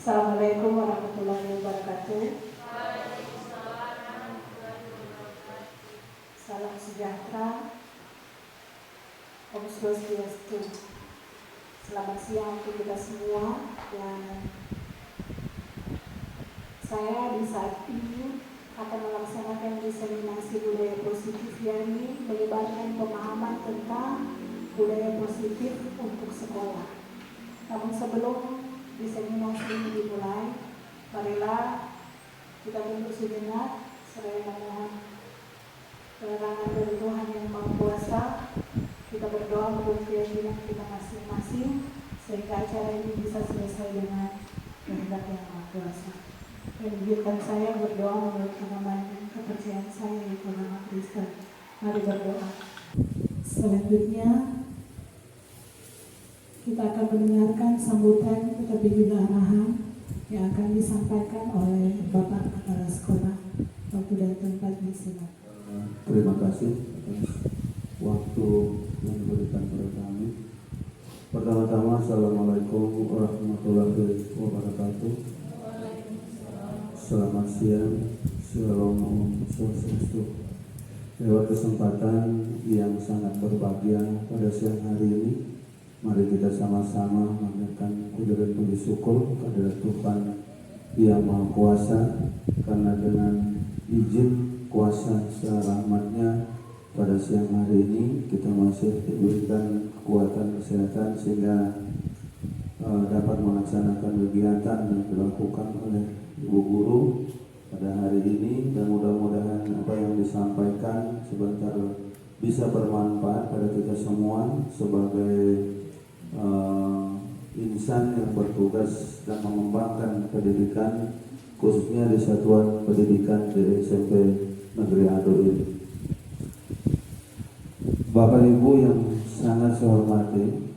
Assalamualaikum warahmatullahi wabarakatuh. Salam sejahtera, Om Swastiastu. Selamat siang untuk kita semua. Dan saya di saat ini akan melaksanakan diseminasi budaya positif, yakni menyebarkan pemahaman tentang budaya positif untuk sekolah. Namun sebelum diseminasi ini dimulai, marilah kita tunduk sejenak seraya memohon penerangan dari Tuhan Yang Maha Kuasa. Kita berdoa menurut keyakinan kita masing-masing sehingga acara ini bisa selesai dengan kehendak Yang Maha Kuasa. Dan izinkan saya berdoa menurut nama dan kepercayaan saya yaitu nama Kristen. Mari berdoa. Selanjutnya kita akan mendengarkan sambutan tetapi juga arahan yang akan disampaikan oleh Bapak Kepala Sekolah. Waktu dan tempat disilakan. Terima kasih atas waktu yang diberikan kepada kami. Pertama-tama, Assalamualaikum warahmatullahi wabarakatuh. Selamat siang, Shalom Om Swastiastu. Lewat kesempatan yang sangat berbahagia pada siang hari ini, mari kita sama-sama mengaturkan puji dan puji syukur kepada Tuhan Yang Maha Kuasa, karena dengan izin kuasa rahmat-Nya pada siang hari ini kita masih diberikan kekuatan kesehatan sehingga dapat melaksanakan kegiatan yang dilakukan oleh Ibu Guru pada hari ini, dan mudah-mudahan apa yang disampaikan sebentar bisa bermanfaat pada kita semua sebagai insan yang bertugas dan mengembangkan pendidikan khususnya di Satuan Pendidikan di SMP Negeri Ado ini. Bapak Ibu yang sangat saya hormati,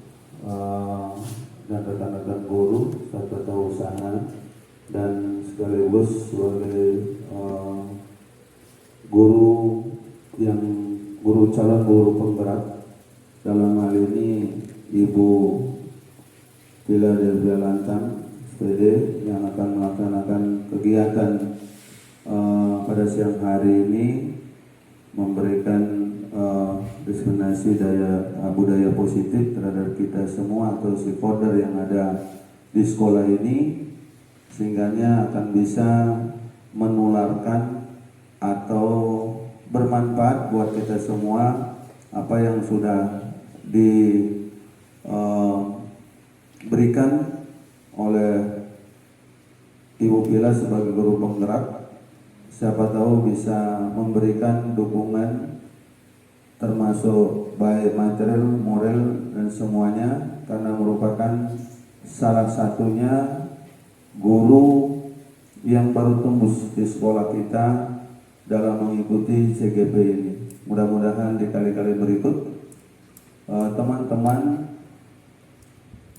dan rekan-rekan guru, serta usaha, dan sekaligus sebagai guru calon guru penggerak, dalam hal ini Ibu Vila Delvia Lantang SPD yang akan melaksanakan kegiatan pada siang hari ini, memberikan diseminasi budaya positif terhadap kita semua atau stakeholder yang ada di sekolah ini, sehingganya akan bisa menularkan atau bermanfaat buat kita semua apa yang sudah diberikan oleh Ibu Vila sebagai guru penggerak. Siapa tahu bisa memberikan dukungan termasuk baik material, moral, dan semuanya, karena merupakan salah satunya guru yang baru tembus di sekolah kita dalam mengikuti CGP ini. Mudah-mudahan di kali-kali berikut teman-teman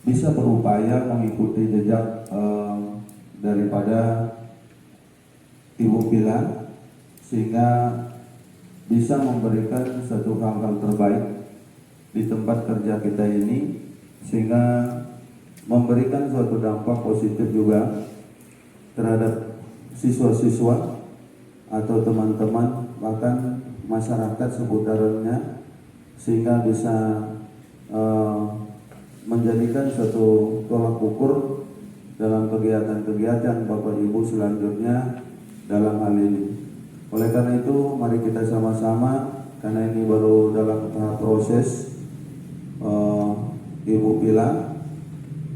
bisa berupaya mengikuti jejak daripada Ibu Vila, sehingga bisa memberikan satu hal-hal terbaik di tempat kerja kita ini, sehingga memberikan suatu dampak positif juga terhadap siswa-siswa atau teman-teman, bahkan masyarakat seputarnya, sehingga bisa menjadikan suatu tolak ukur dalam kegiatan-kegiatan Bapak Ibu selanjutnya dalam hal ini. Oleh karena itu, mari kita sama-sama, karena ini baru dalam tahap proses, Ibu Vila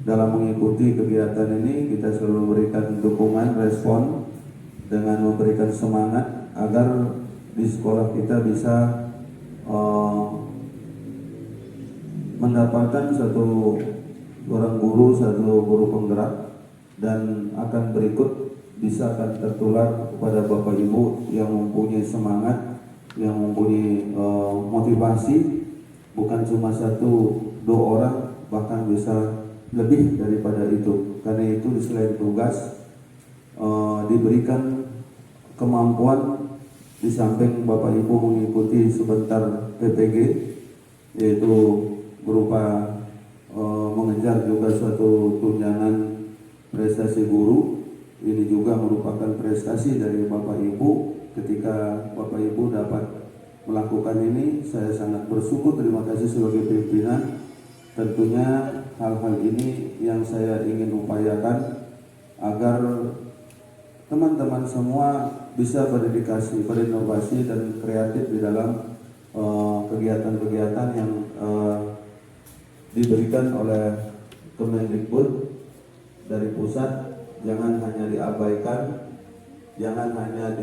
dalam mengikuti kegiatan ini, kita selalu memberikan dukungan, respon dengan memberikan semangat agar di sekolah kita bisa mendapatkan satu guru penggerak, dan akan berikut bisa akan tertular kepada Bapak Ibu yang mempunyai semangat, yang mempunyai motivasi, bukan cuma satu dua orang, bahkan bisa lebih daripada itu. Karena itu selain tugas diberikan kemampuan, di samping Bapak Ibu mengikuti sebentar PPG, yaitu berupa mengejar juga suatu tunjangan prestasi guru. Ini juga merupakan prestasi dari Bapak Ibu. Ketika Bapak Ibu dapat melakukan ini, saya sangat bersyukur, terima kasih sebagai pimpinan. Tentunya hal-hal ini yang saya ingin upayakan agar teman-teman semua bisa berdedikasi, berinovasi dan kreatif di dalam kegiatan-kegiatan yang diberikan oleh Kemendikbud dari pusat. Jangan hanya diabaikan, jangan hanya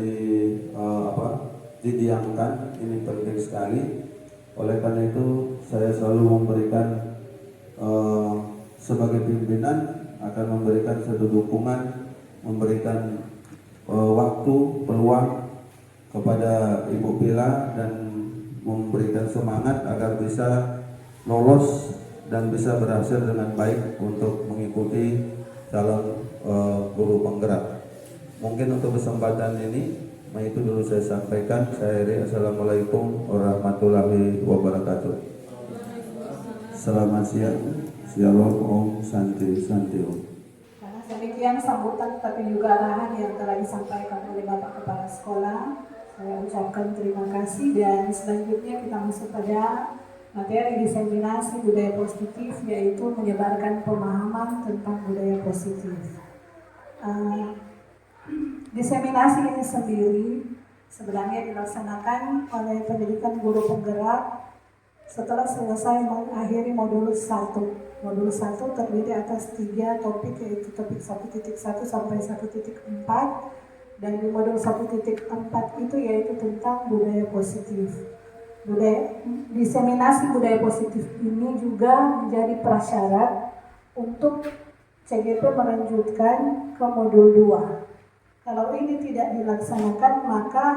didiamkan. Ini penting sekali. Oleh karena itu saya selalu memberikan sebagai pimpinan akan memberikan satu dukungan, memberikan waktu, peluang kepada Ibu Pila dan memberikan semangat agar bisa lolos dan bisa berhasil dengan baik untuk mengikuti calon guru penggerak. Mungkin untuk kesempatan ini, itu dulu saya sampaikan. Saya akhiri. Assalamualaikum warahmatullahi wabarakatuh. Selamat siang. Shalom Om, Santi Om. Karena demikian sambutan tapi juga arahan yang telah disampaikan oleh Bapak Kepala Sekolah, saya ucapkan terima kasih. Dan selanjutnya kita masuk pada materi diseminasi budaya positif, yaitu menyebarkan pemahaman tentang budaya positif. Diseminasi ini sendiri sebenarnya dilaksanakan oleh pendidikan guru penggerak setelah selesai mengakhiri modul 1. Modul 1 terdiri atas 3 topik, yaitu topik 1.1 sampai 1.4, dan di modul 1.4 itu yaitu tentang budaya positif. Diseminasi budaya positif ini juga menjadi prasyarat untuk CGP melanjutkan ke modul 2. Kalau ini tidak dilaksanakan, maka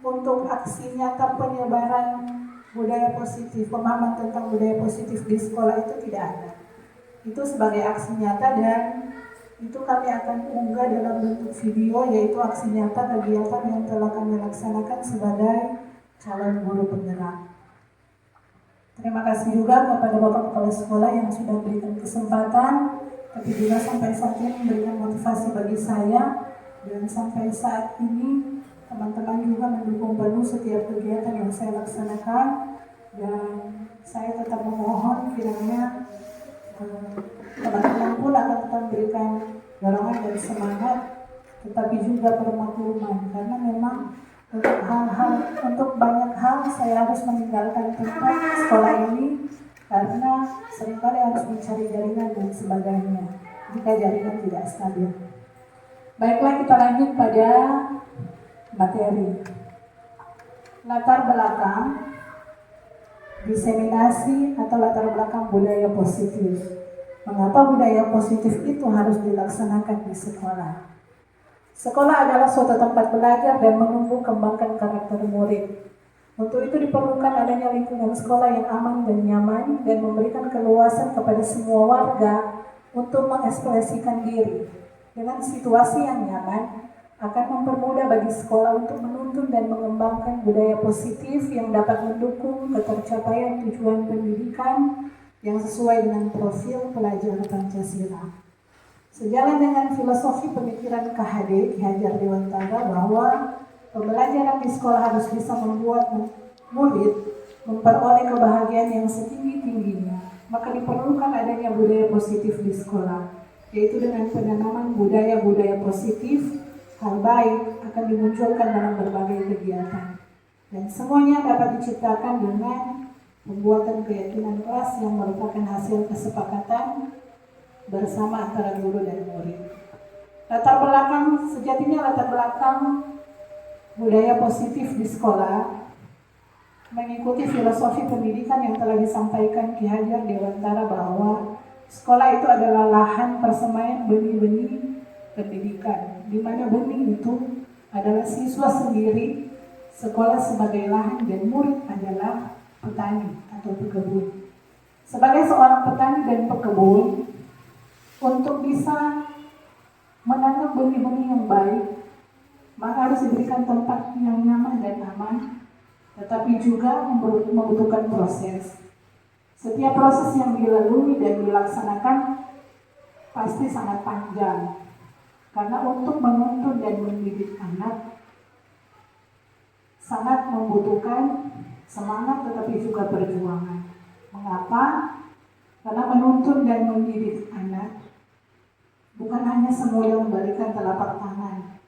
untuk aksi nyata penyebaran budaya positif, pemahaman tentang budaya positif di sekolah itu tidak ada. Itu sebagai aksi nyata, dan itu kami akan unggah dalam bentuk video, yaitu aksi nyata kegiatan yang telah kami laksanakan sebagai calon guru penggerak. Terima kasih juga kepada Bapak Kepala Sekolah yang sudah memberikan kesempatan, tapi juga sampai saat ini memberikan motivasi bagi saya, dan sampai saat ini teman-teman juga mendukung penuh setiap kegiatan yang saya laksanakan. Dan saya tetap memohon kiranya teman-teman pun akan tetap memberikan dorongan dan semangat, tetapi juga permakluman, karena memang untuk banyak hal saya harus meninggalkan tempat sekolah ini karena seringkali harus mencari jaringan dan sebagainya jika jaringan tidak stabil. Baiklah, kita lanjut pada materi. Latar belakang diseminasi atau latar belakang budaya positif. Mengapa budaya positif itu harus dilaksanakan di sekolah? Sekolah adalah suatu tempat belajar dan menumbuh kembangkan karakter murid. Untuk itu diperlukan adanya lingkungan sekolah yang aman dan nyaman dan memberikan keluasan kepada semua warga untuk mengekspresikan diri. Dengan situasi yang nyaman, akan mempermudah bagi sekolah untuk menuntun dan mengembangkan budaya positif yang dapat mendukung ketercapaian tujuan pendidikan yang sesuai dengan profil pelajar Pancasila. Sejalan dengan filosofi pemikiran KHD Ki Hajar Dewantara bahwa pembelajaran di sekolah harus bisa membuat murid memperoleh kebahagiaan yang setinggi-tingginya, maka diperlukan adanya budaya positif di sekolah, yaitu dengan penanaman budaya-budaya positif. Hal baik akan dimunculkan dalam berbagai kegiatan, dan semuanya dapat diciptakan dengan pembuatan keyakinan kelas yang merupakan hasil kesepakatan bersama antara guru dan murid. Sejatinya latar belakang budaya positif di sekolah mengikuti filosofi pendidikan yang telah disampaikan Ki Hajar Dewantara bahwa sekolah itu adalah lahan persemaian benih-benih pendidikan, di mana benih itu adalah siswa sendiri, sekolah sebagai lahan, dan murid adalah petani atau pekebun. Sebagai seorang petani dan pekebun, untuk bisa menanam benih-benih yang baik, maka harus diberikan tempat yang nyaman dan aman, tetapi juga membutuhkan proses. Setiap proses yang dilalui dan dilaksanakan pasti sangat panjang. Karena untuk menuntun dan mendidik anak sangat membutuhkan semangat tetapi juga perjuangan. Mengapa? Karena menuntun dan mendidik anak bukan hanya semudah memberikan telapak tangan.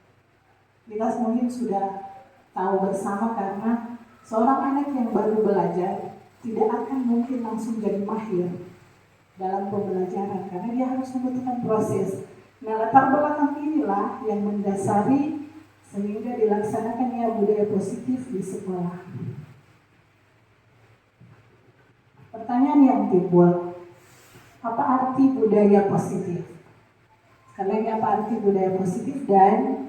Kita mungkin sudah tahu bersama karena seorang anak yang baru belajar tidak akan mungkin langsung jadi mahir dalam pembelajaran karena dia harus membutuhkan proses. Nah, latar belakang inilah yang mendasari sehingga dilaksanakannya budaya positif di sekolah. Pertanyaan yang timbul, apa arti budaya positif? Sekali lagi, apa arti budaya positif dan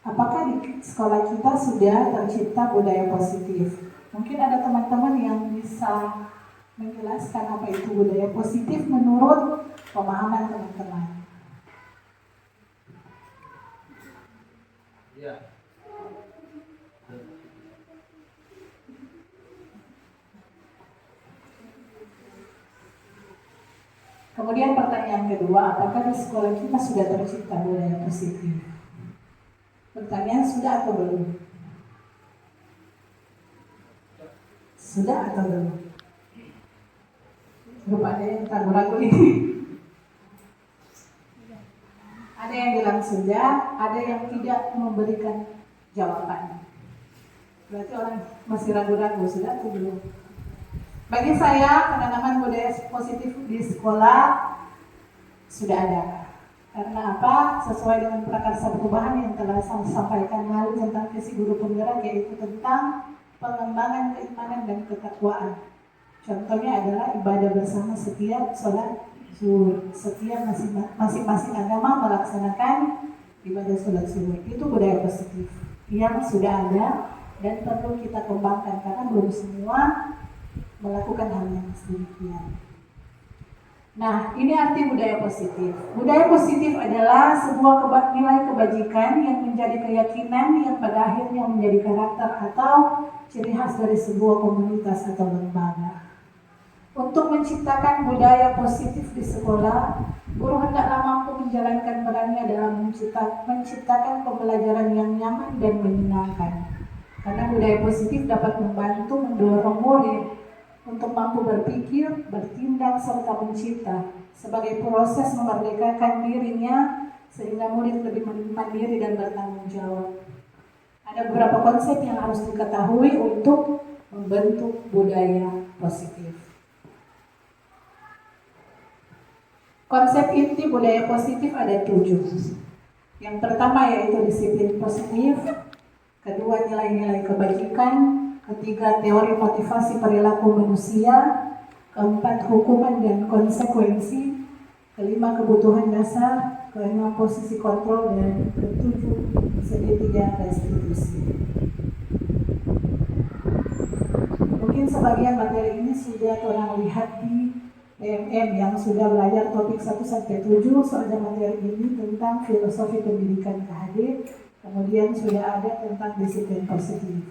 apakah di sekolah kita sudah tercipta budaya positif? Mungkin ada teman-teman yang bisa menjelaskan apa itu budaya positif menurut pemahaman teman-teman. Ya. Kemudian pertanyaan kedua, apakah di sekolah kita sudah tercipta budaya positif? Pertanyaan sudah atau belum? Sudah atau belum? Rupanya yang ragu-ragu ini. Ada yang bilang sudah, ada yang tidak memberikan jawaban. Berarti orang masih ragu-ragu, sudah atau belum? Bagi saya, penanaman budaya positif di sekolah sudah ada. Karena apa? Sesuai dengan prakarsa perubahan yang telah saya sampaikan lalu tentang visi guru penggerak, yaitu tentang pengembangan keimanan dan ketakwaan. Contohnya adalah ibadah bersama setiap sholat zuhur. Setiap masing-masing agama melaksanakan ibadah sholat zuhur. Itu budaya positif yang sudah ada dan perlu kita kembangkan karena belum semua melakukan hal yang demikian. Nah, ini arti budaya positif. Budaya positif adalah sebuah nilai kebajikan yang menjadi keyakinan yang pada akhirnya menjadi karakter atau ciri khas dari sebuah komunitas atau lembaga. Untuk menciptakan budaya positif di sekolah, guru hendaklah mampu menjalankan perannya dalam menciptakan pembelajaran yang nyaman dan menyenangkan. Karena budaya positif dapat membantu mendorong murid untuk mampu berpikir, bertindak, serta mencipta sebagai proses memerdekakan dirinya sehingga murid lebih mandiri dan bertanggung jawab. Ada beberapa konsep yang harus diketahui untuk membentuk budaya positif. Konsep inti budaya positif ada 7. Yang pertama yaitu disiplin positif, kedua nilai-nilai kebajikan, ketiga teori motivasi perilaku manusia, keempat hukuman dan konsekuensi, kelima kebutuhan dasar, keenam posisi kontrol, dan ketujuh segitiga restitusi. Mungkin sebagian materi ini sudah orang lihat di PMM yang sudah belajar topik 1-7, soalnya materi ini tentang filosofi pendidikan KHD, kemudian sudah ada tentang disiplin positif.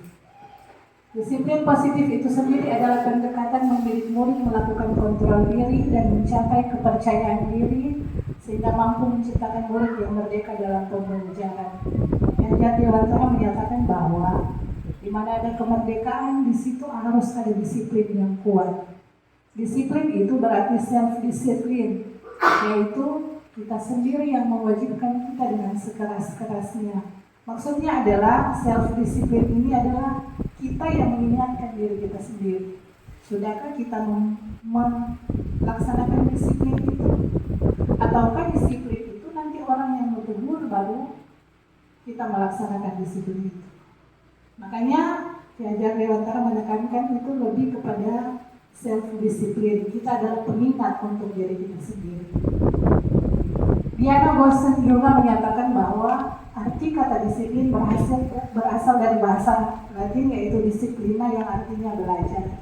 Disiplin positif itu sendiri adalah pendekatan mendidik murid melakukan kontrol diri dan mencapai kepercayaan diri sehingga mampu menciptakan murid yang merdeka dalam pembelajaran. Yang Jatiwantara menyatakan bahwa di mana ada kemerdekaan, di situ harus ada disiplin yang kuat. Disiplin itu berarti self-disiplin, yaitu kita sendiri yang mewajibkan kita dengan sekeras-kerasnya. Maksudnya adalah self-disiplin ini adalah kita yang mengingatkan diri kita sendiri. Sudahkah kita melaksanakan disiplin itu? Ataukah disiplin itu nanti orang yang berumur baru kita melaksanakan disiplin itu? Makanya Ki Hajar Dewantara menekankan itu lebih kepada self-disiplin. Kita adalah pengingat untuk diri kita sendiri. Diana Gosen juga menyatakan bahwa arti kata disiplin berasal dari bahasa Latin yaitu disiplina yang artinya belajar.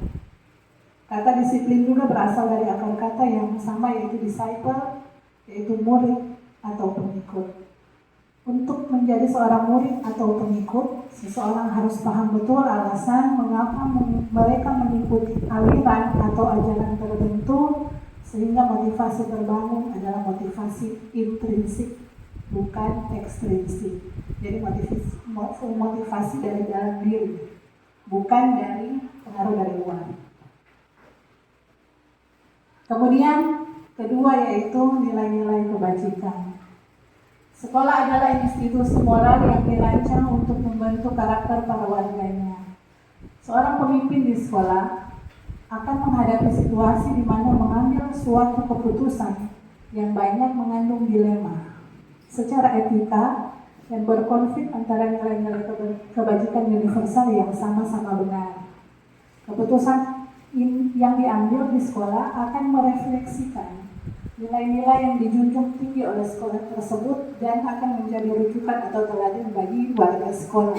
Kata disiplin juga berasal dari akar kata yang sama yaitu disciple, yaitu murid atau pengikut. Untuk menjadi seorang murid atau pengikut, seseorang harus paham betul alasan mengapa mereka mengikuti aliran atau ajaran tertentu Sehingga motivasi terbangun adalah motivasi intrinsik, bukan ekstrinsik. Jadi motivasi dari dalam diri, bukan dari pengaruh dari luar. Kemudian kedua yaitu nilai-nilai kebajikan. Sekolah adalah institusi moral yang dirancang untuk membentuk karakter para warganya. Seorang pemimpin di sekolah akan menghadapi situasi di mana mengambil suatu keputusan yang banyak mengandung dilema secara etika dan berkonflik antara nilai-nilai kebajikan universal yang sama-sama benar. Keputusan yang diambil di sekolah akan merefleksikan nilai-nilai yang dijunjung tinggi oleh sekolah tersebut dan akan menjadi rujukan atau teladan bagi warga sekolah.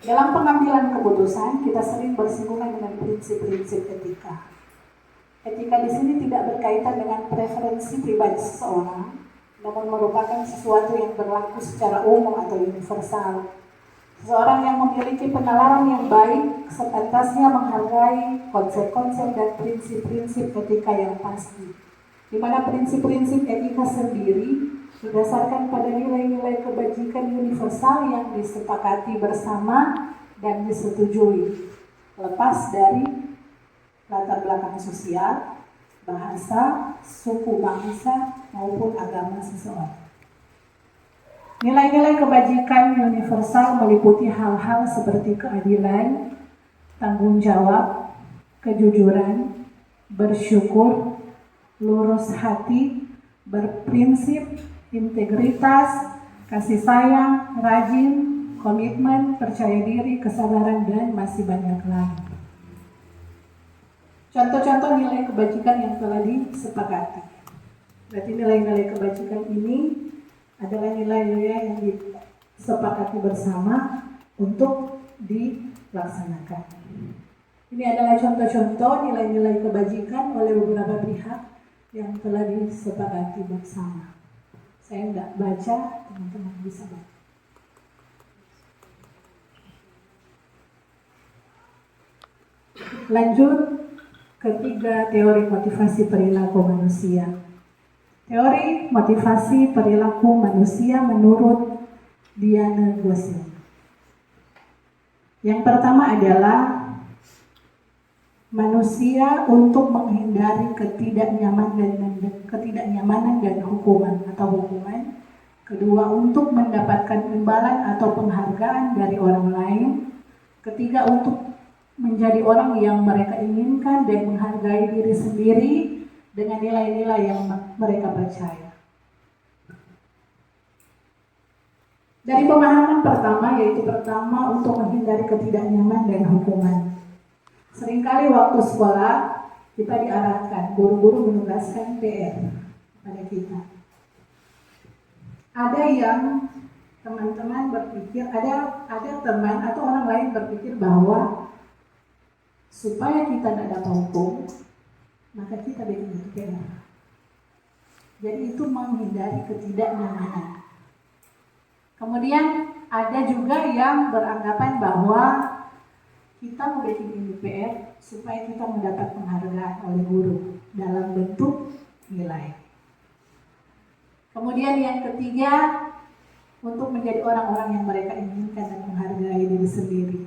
Dalam pengambilan keputusan, kita sering bersinggungan dengan prinsip-prinsip etika. Etika di sini tidak berkaitan dengan preferensi pribadi seseorang, namun merupakan sesuatu yang berlaku secara umum atau universal. Seseorang yang memiliki penalaran yang baik sepantasnya menghargai konsep-konsep dan prinsip-prinsip etika yang pasti, di mana prinsip-prinsip etika sendiri berdasarkan pada nilai-nilai kebajikan universal yang disepakati bersama dan disetujui, lepas dari latar belakang sosial, bahasa, suku bangsa, maupun agama seseorang. Nilai-nilai kebajikan universal meliputi hal-hal seperti keadilan, tanggung jawab, kejujuran, bersyukur, lurus hati, berprinsip, integritas, kasih sayang, rajin, komitmen, percaya diri, kesabaran, dan masih banyak lagi. Contoh-contoh nilai kebajikan yang telah disepakati. Berarti nilai-nilai kebajikan ini adalah nilai-nilai yang disepakati bersama untuk dilaksanakan. Ini adalah contoh-contoh nilai-nilai kebajikan oleh beberapa pihak yang telah disepakati bersama. Saya nggak baca, teman-teman bisa baca. Lanjut, ketiga, teori motivasi perilaku manusia. Teori motivasi perilaku manusia menurut Diana Gosling. Yang pertama adalah manusia untuk menghindari ketidaknyamanan dan hukuman. Kedua, untuk mendapatkan imbalan atau penghargaan dari orang lain. Ketiga, untuk menjadi orang yang mereka inginkan dan menghargai diri sendiri dengan nilai-nilai yang mereka percaya. Dari pemahaman pertama, yaitu pertama untuk menghindari ketidaknyamanan dan hukuman. Seringkali waktu sekolah kita diarahkan, guru-guru menugaskan PR pada kita. Ada yang teman-teman berpikir, ada teman atau orang lain berpikir bahwa supaya kita tidak dapat hukum, maka kita bikin PR. Jadi itu menghindari ketidaknyamanan. Kemudian ada juga yang beranggapan bahwa kita membuat ini PR supaya kita mendapat penghargaan oleh guru dalam bentuk nilai. Kemudian yang ketiga, untuk menjadi orang-orang yang mereka inginkan dan menghargai diri sendiri.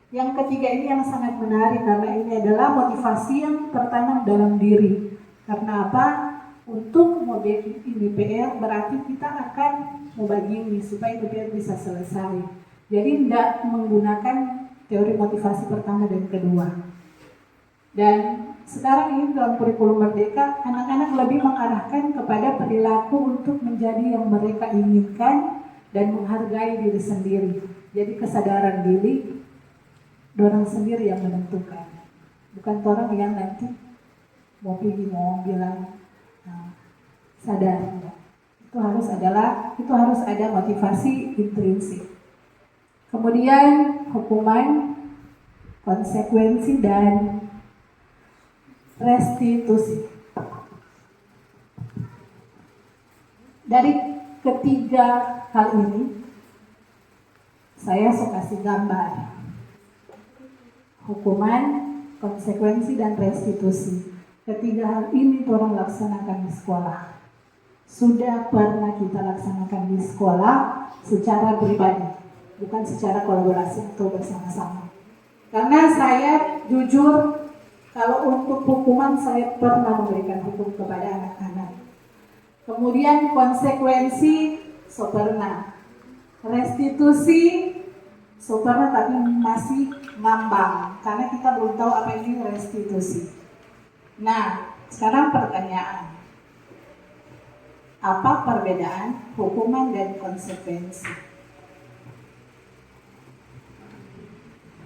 Yang ketiga ini yang sangat menarik karena ini adalah motivasi yang tertanam dalam diri. Karena apa? Untuk membuat ini PR berarti kita akan membagi ini supaya PR bisa selesai. Jadi tidak menggunakan teori motivasi pertama dan kedua. Dan sekarang ini dalam kurikulum Merdeka, anak-anak lebih mengarahkan kepada perilaku untuk menjadi yang mereka inginkan dan menghargai diri sendiri. Jadi kesadaran diri, dorang sendiri yang menentukan. Bukan orang yang nanti mau bilang sadar. Itu harus ada motivasi intrinsik. Kemudian hukuman, konsekuensi, dan restitusi. Dari ketiga hal ini, saya suka kasih gambar. Hukuman, konsekuensi, dan restitusi. Ketiga hal ini orang laksanakan di sekolah. Sudah pernah kita laksanakan di sekolah secara pribadi, bukan secara kolaborasi atau bersama-sama. Karena saya jujur, kalau untuk hukuman saya pernah memberikan hukum kepada anak-anak. Kemudian konsekuensi, so pernah. Restitusi, so pernah, tapi masih ngambang. Karena kita belum tahu apa ini restitusi. Nah, sekarang pertanyaan. Apa perbedaan hukuman dan konsekuensi?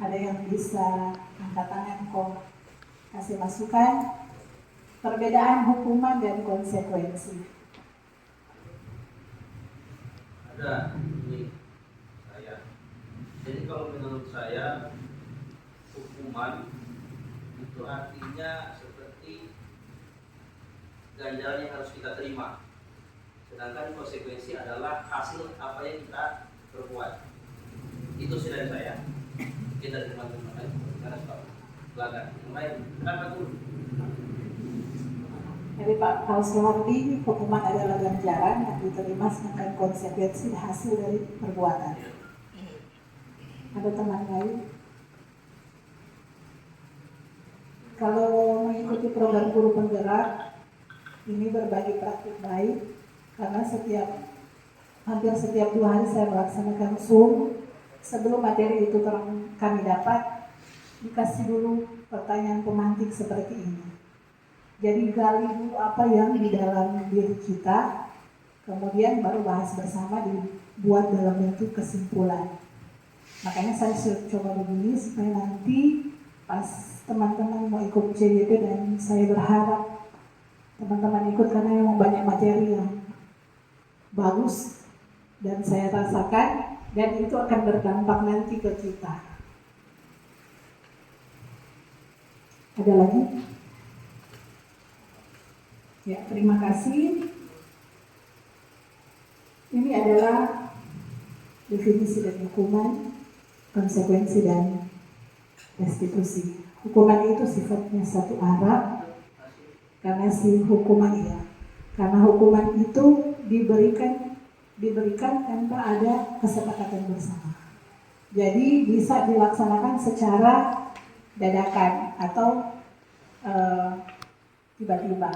Ada yang bisa angkat tangan kok kasih masukan? Perbedaan hukuman dan konsekuensi. Ada, ini saya. Jadi kalau menurut saya hukuman itu artinya seperti ganjaran yang harus kita terima. Sedangkan konsekuensi adalah hasil apa yang kita perbuat. Itu sih dari saya. Kita teman-teman lain, karena stop belakang. Yang lain, kenapa tuh? Jadi Pak Pauswardi, hukuman adalah ganjaran yang diterima, sedangkan konsekuensi hasil dari perbuatan. Ada teman lain? Kalau mengikuti program guru penggerak, ini berbagi praktik baik. Karena hampir setiap 2 hari saya melaksanakan Zoom. Sebelum materi itu kami dapat, dikasih dulu pertanyaan pemantik seperti ini. Jadi gali dulu apa yang di dalam diri kita, kemudian baru bahas bersama, dibuat dalam bentuk kesimpulan. Makanya saya coba begini supaya nanti pas teman-teman mau ikut CYP, dan saya berharap teman-teman ikut karena memang banyak materi yang bagus dan saya rasakan, dan itu akan berdampak nanti ke kita. Ada lagi? Ya, terima kasih. Ini adalah definisi dari hukuman, konsekuensi, dan restitusi. Hukuman itu sifatnya satu arah, karena karena hukuman itu diberikan tanpa ada kesepakatan bersama. Jadi bisa dilaksanakan secara dadakan atau tiba-tiba.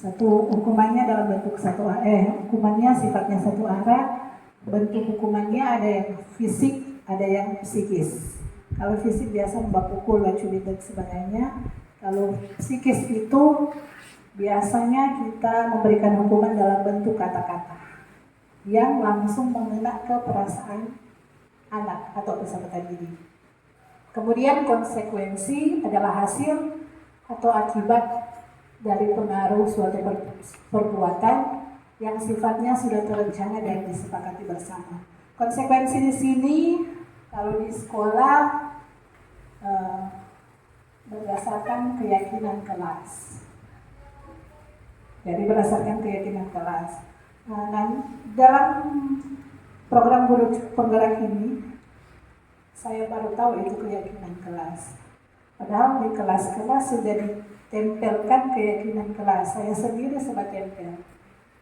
Hukumannya dalam bentuk hukumannya sifatnya satu arah. Bentuk hukumannya ada yang fisik, ada yang psikis. Kalau fisik biasa membapukul, cubit dan sebagainya. Kalau psikis itu biasanya kita memberikan hukuman dalam bentuk kata-kata yang langsung mengena ke perasaan anak atau peserta didik. Kemudian konsekuensi adalah hasil atau akibat dari pengaruh suatu perbuatan yang sifatnya sudah terencana dan disepakati bersama. Konsekuensi di sini kalau di sekolah berdasarkan keyakinan kelas. Jadi berdasarkan keyakinan kelas. Nah, dalam program guru penggerak ini, saya baru tahu itu keyakinan kelas. Padahal di kelas-kelas sudah ditempelkan keyakinan kelas. Saya sendiri sempat tempel.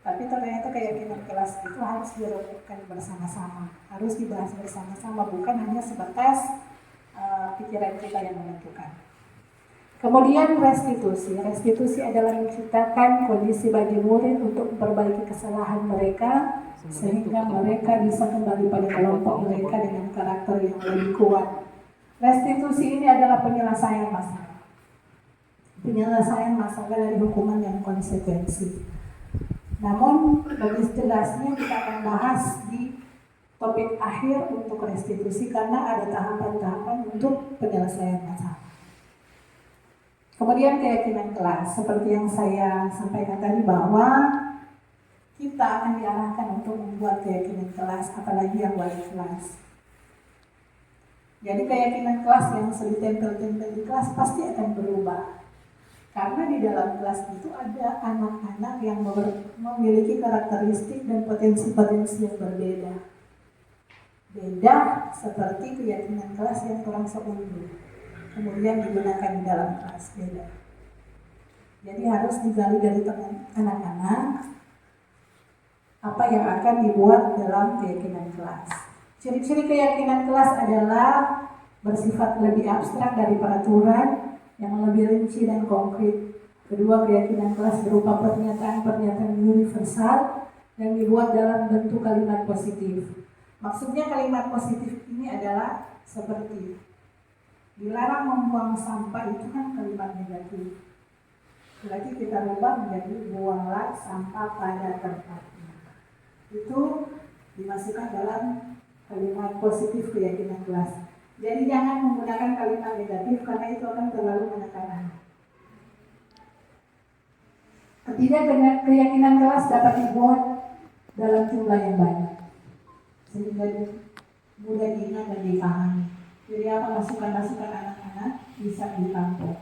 Tapi ternyata keyakinan kelas itu harus direnungkan bersama-sama, harus dibahas bersama-sama, bukan hanya sebatas pikiran kita yang menentukan. Kemudian restitusi. Restitusi adalah menciptakan kondisi bagi murid untuk memperbaiki kesalahan mereka sehingga mereka bisa kembali pada kelompok mereka dengan karakter yang lebih kuat. Restitusi ini adalah penyelesaian masalah. Penyelesaian masalah dari hukuman yang konsekuensi. Namun lebih jelasnya kita akan bahas di topik akhir untuk restitusi karena ada tahapan-tahapan untuk penyelesaian masalah. Kemudian keyakinan kelas, seperti yang saya sampaikan tadi bahwa kita akan diarahkan untuk membuat keyakinan kelas, apalagi yang wali kelas. Jadi keyakinan kelas yang sudah ditempel-tempel di kelas pasti akan berubah. Karena di dalam kelas itu ada anak-anak yang memiliki karakteristik dan potensi-potensi yang berbeda. Beda seperti keyakinan kelas yang kurang seunggul. kemudian digunakan di dalam kelas, beda. Jadi harus digali dari teman anak-anak apa yang akan dibuat dalam keyakinan kelas. Ciri-ciri keyakinan kelas adalah bersifat lebih abstrak dari peraturan, yang lebih rinci dan konkret. Kedua, keyakinan kelas berupa pernyataan-pernyataan universal yang dibuat dalam bentuk kalimat positif. Maksudnya kalimat positif ini adalah seperti dilarang membuang sampah, itu kan kalimat negatif. Berarti kita rubah menjadi buanglah sampah pada tempatnya. Itu dimasukkan dalam kalimat positif keyakinan kelas. Jadi jangan menggunakan kalimat negatif karena itu akan terlalu menekan anak. Ketiga, keyakinan kelas dapat dibuat dalam jumlah yang banyak sehingga mudah diingat dan dipahami. Jadi apa masukan-masukan anak-anak bisa ditampung.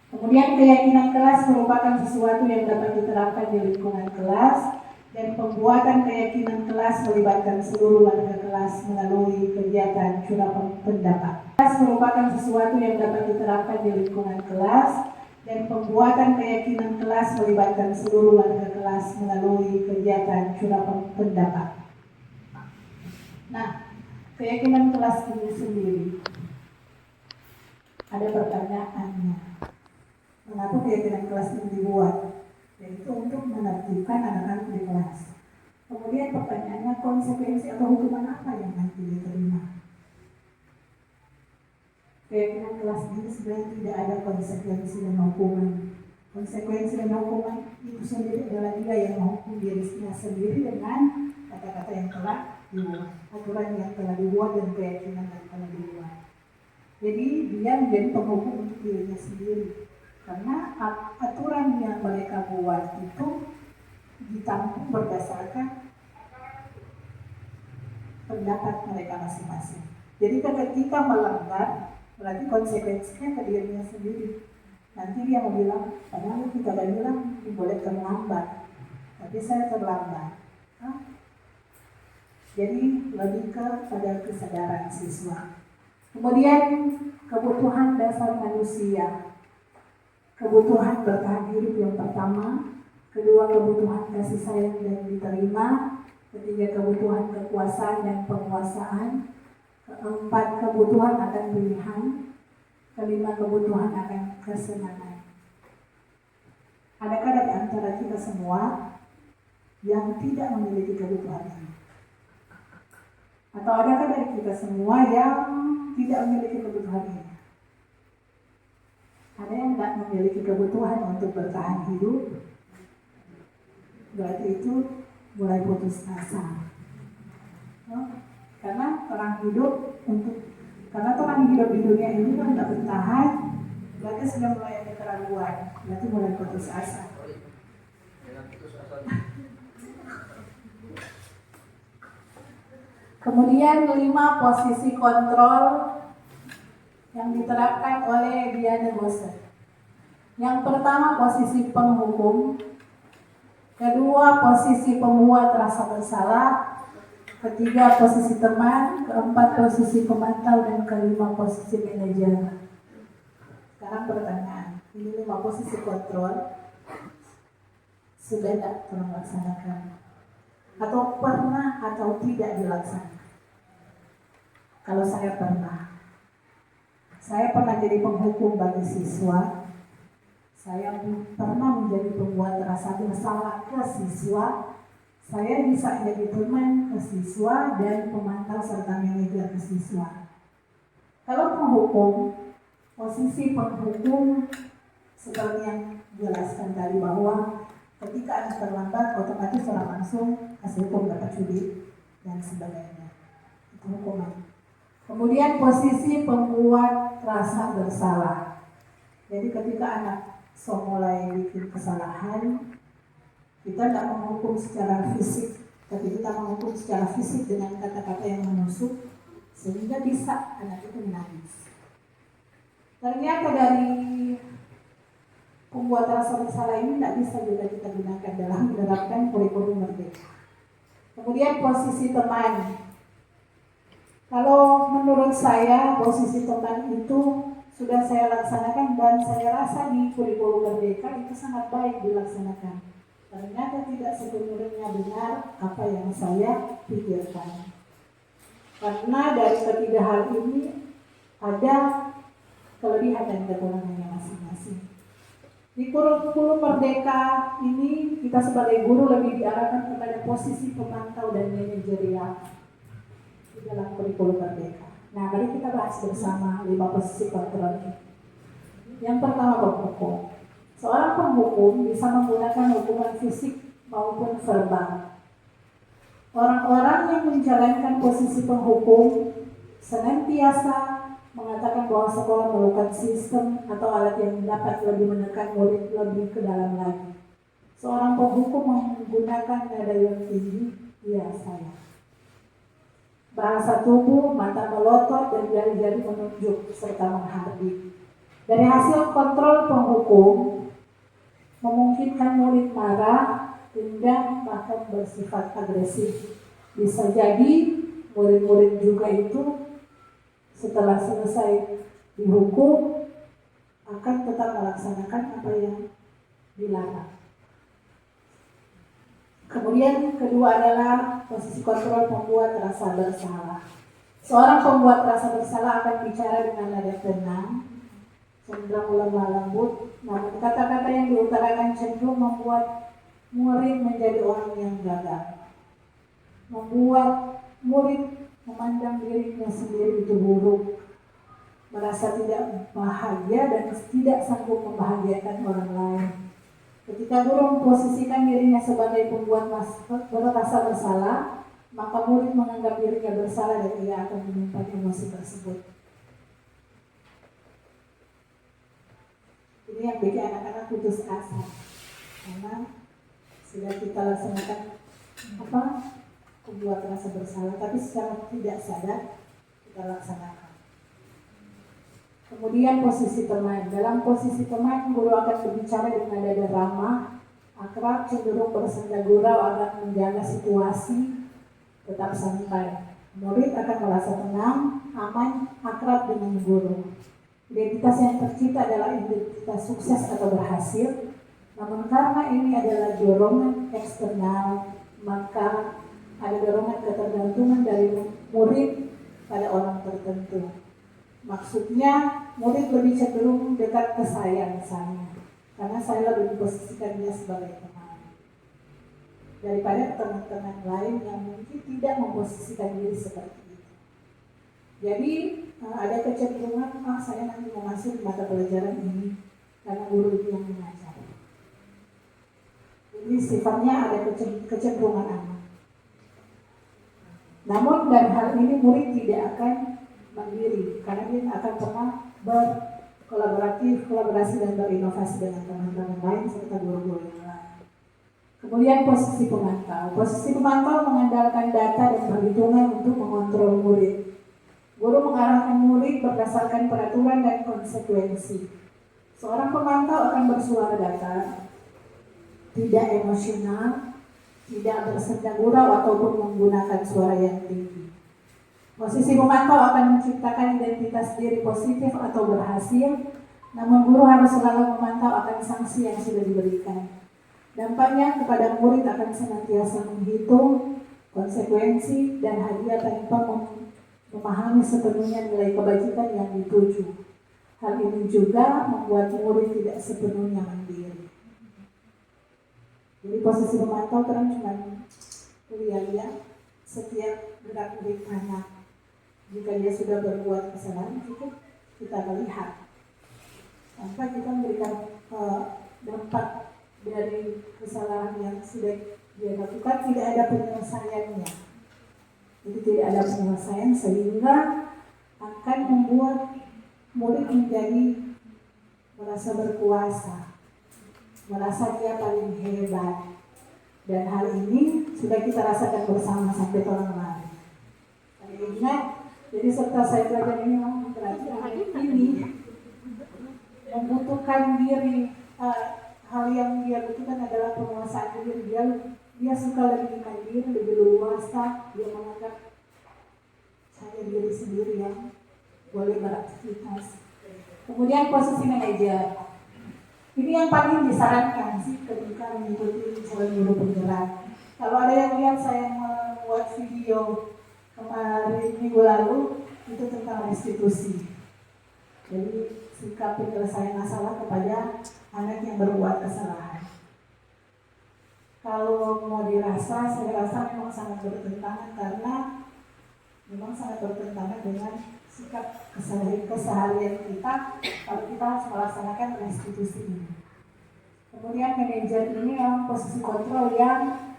Kemudian keyakinan kelas merupakan sesuatu yang dapat diterapkan di lingkungan kelas, dan pembuatan keyakinan kelas melibatkan seluruh warga kelas melalui kegiatan curah pendapat. Kelas merupakan sesuatu yang dapat diterapkan di lingkungan kelas, dan pembuatan keyakinan kelas melibatkan seluruh warga kelas melalui kegiatan curah pendapat. Nah, keyakinan kelas ini sendiri ada pertanyaannya. Mengapa keyakinan kelas ini dibuat? Yaitu untuk menertibkan anak-anak di kelas. Kemudian pertanyaannya, konsekuensi atau hukuman apa yang nanti diterima? Keyakinan kelas ini sebenarnya tidak ada konsekuensi dan hukuman. Konsekuensi dan hukuman itu sendiri adalah dia yang menghukum dirinya sendiri dengan kata-kata yang telah dibuat, aturan yang telah dibuat dan keyakinan yang telah dibuat. Jadi dia menjadi penghukum untuk dirinya sendiri. Karena aturan yang mereka buat itu ditampung berdasarkan pendapat mereka masing-masing. Jadi ketika melanggar, berarti konsekuensinya ke dirinya sendiri. Nanti dia mau bilang, padahal kita udah bilang dibolehkan lambat, tapi saya terlambat. Jadi lebih pada kesadaran siswa. Kemudian kebutuhan dasar manusia. Kebutuhan bertahan hidup yang pertama, kedua kebutuhan kasih sayang dan diterima, ketiga kebutuhan kekuasaan dan penguasaan, keempat kebutuhan akan pilihan, kelima kebutuhan akan kesenangan. Adakah dari antara kita semua yang tidak memiliki kebutuhan ini? Atau adakah dari kita semua yang tidak memiliki kebutuhan ini? Ada yang tidak memiliki kebutuhan untuk bertahan hidup, berarti itu mulai putus asa. Karena orang hidup di dunia ini kan tidak bertahan, berarti sudah mulai ada keraguan, berarti mulai putus asa. Kemudian 5 posisi kontrol yang diterapkan oleh Diana Gosset. Yang pertama posisi penghukum, kedua posisi pembuat rasa bersalah, ketiga posisi teman, keempat posisi pemantau, dan kelima posisi manajer. Sekarang pertanyaan, ini 5 posisi kontrol sudah tidak terlaksanakan atau pernah atau tidak dilaksanakan? Kalau saya pernah jadi penghukum bagi siswa, saya pernah menjadi pembuat rasa bersalah ke siswa, saya bisa menjadi teman ke siswa dan pemantau serta manajer ke siswa. Kalau penghukum, posisi penghukum seperti yang dijelaskan tadi bahwa ketika anak terlambat, otomatis orang langsung kasih hukum dapat curi dan sebagainya. Itu hukuman. Kemudian posisi pembuat rasa bersalah. Jadi ketika anak mulai bikin kesalahan, kita tidak menghukum secara fisik, tapi kita menghukum secara fisik dengan kata-kata yang menusuk, sehingga bisa anak itu menangis. Ternyata dari pembuat rasa bersalah ini tidak bisa juga kita gunakan dalam menerapkan kurikulum merdeka. Kemudian posisi teman. Kalau menurut saya posisi teman itu sudah saya laksanakan dan saya rasa di kurikulum merdeka itu sangat baik dilaksanakan. Ternyata tidak sepenuhnya benar apa yang saya pikirkan. Karena dari ketiga hal ini ada kelebihan dan kekurangannya masing-masing. Di kurikulum merdeka ini kita sebagai guru lebih diarahkan kepada posisi pemantau dan manajerial di dalam kurikulum merdeka. Nah, mari kita bahas bersama 5 posisi kontrol ini. Yang pertama, penghukum. Seorang penghukum bisa menggunakan hukuman fisik maupun verbal. Orang-orang yang menjalankan posisi penghukum senantiasa mengatakan bahwa sekolah memerlukan sistem atau alat yang dapat lebih menekan murid lebih ke dalam lagi. Seorang penghukum menggunakan nada yang tinggi, ya saya. Bahasa tubuh, mata melotot, dan jari-jari menunjuk serta menghardik. Dari hasil kontrol penghukum memungkinkan murid marah, dendam, bahkan bersifat agresif. Bisa jadi murid-murid juga itu setelah selesai dihukum akan tetap melaksanakan apa yang dilarang. Kemudian kedua adalah posisi kontrol pembuat rasa bersalah. Seorang pembuat rasa bersalah akan bicara dengan nada tenang, cenderung lemah lembut, namun kata-kata yang diutarakan cenderung membuat murid menjadi orang yang gagal. Membuat murid memandang dirinya sendiri itu buruk, merasa tidak bahagia dan tidak sanggup membahagiakan orang lain. Ketika guru memposisikan dirinya sebagai pembuat rasa bersalah, maka murid menganggap dirinya bersalah dan ia akan menyimpan emosi tersebut. Ini yang bikin anak-anak putus asa, karena sudah kita laksanakan pembuat rasa bersalah, tapi secara tidak sadar kita laksanakan. Kemudian posisi teman. Dalam posisi teman, guru akan berbicara dengan nada ramah, akrab, cenderung bersenda gurau agar menjaga situasi tetap santai. Murid akan merasa tenang, aman, akrab dengan guru. Identitas yang tercipta adalah identitas sukses atau berhasil. Namun karena ini adalah dorongan eksternal, maka ada dorongan ketergantungan dari murid pada orang tertentu. Maksudnya murid lebih cenderung dekat ke saya misalnya, karena saya lebih memposisikan dia sebagai teman daripada teman-teman lain yang mungkin tidak memposisikan diri seperti itu. Jadi ada kecenderungan, saya nanti mau masuk mata pelajaran ini karena guru itu yang mengajar. Jadi sifatnya ada kecenderungan aman. Namun dan hal ini murid tidak akan mandiri, karena dia akan pernah kolaborasi dan berinovasi dengan teman-teman lain serta guru-guru yang lain. Kemudian posisi pemantau. Posisi pemantau mengandalkan data dan perhitungan untuk mengontrol murid. Guru mengarahkan murid berdasarkan peraturan dan konsekuensi. Seorang pemantau akan bersuara datar, tidak emosional, tidak bersenda gurau ataupun menggunakan suara yang tinggi. Posisi pemantau akan menciptakan identitas diri positif atau berhasil, namun guru harus selalu memantau akan sanksi yang sudah diberikan. Dampaknya kepada murid akan senantiasa menghitung konsekuensi dan hadiah tanpa memahami sepenuhnya nilai kebajikan yang dituju. Hal ini juga membuat murid tidak sepenuhnya mandiri. Jadi posisi pemantau kan cuma lihat setiap gerak-gerik anak. Jika dia sudah berbuat kesalahan, cukup kita melihat. Tanpa kita memberikan dampak dari kesalahan yang sudah dia lakukan, tidak ada penyelesaiannya. Jadi tidak ada penyelesaian sehingga akan membuat murid menjadi merasa berkuasa, merasa dia paling hebat. Dan hal ini sudah kita rasakan bersama sampai tahun lalu. Saya ingat, jadi setelah saya belajar ini memang berarti anak ini membutuhkan diri. Hal yang dia butuhkan adalah penguasaan diri. Dia suka lebih mandiri, lebih leluasa. Dia menganggap saya hanya diri sendiri yang boleh beraktivitas. Kemudian posisi manajer. Ini yang paling disarankan sih ketika mengikuti calon guru penggerak. Kalau ada yang lihat saya membuat video kemarin minggu lalu, itu tentang restitusi. Jadi sikap penyelesaian masalah kepada anak yang berbuat kesalahan. Kalau mau dirasa, saya rasa memang sangat bertentangan karena memang sangat bertentangan dengan sikap keseharian kita kalau kita harus melaksanakan restitusi ini. Kemudian manajer ini yang posisi kontrol yang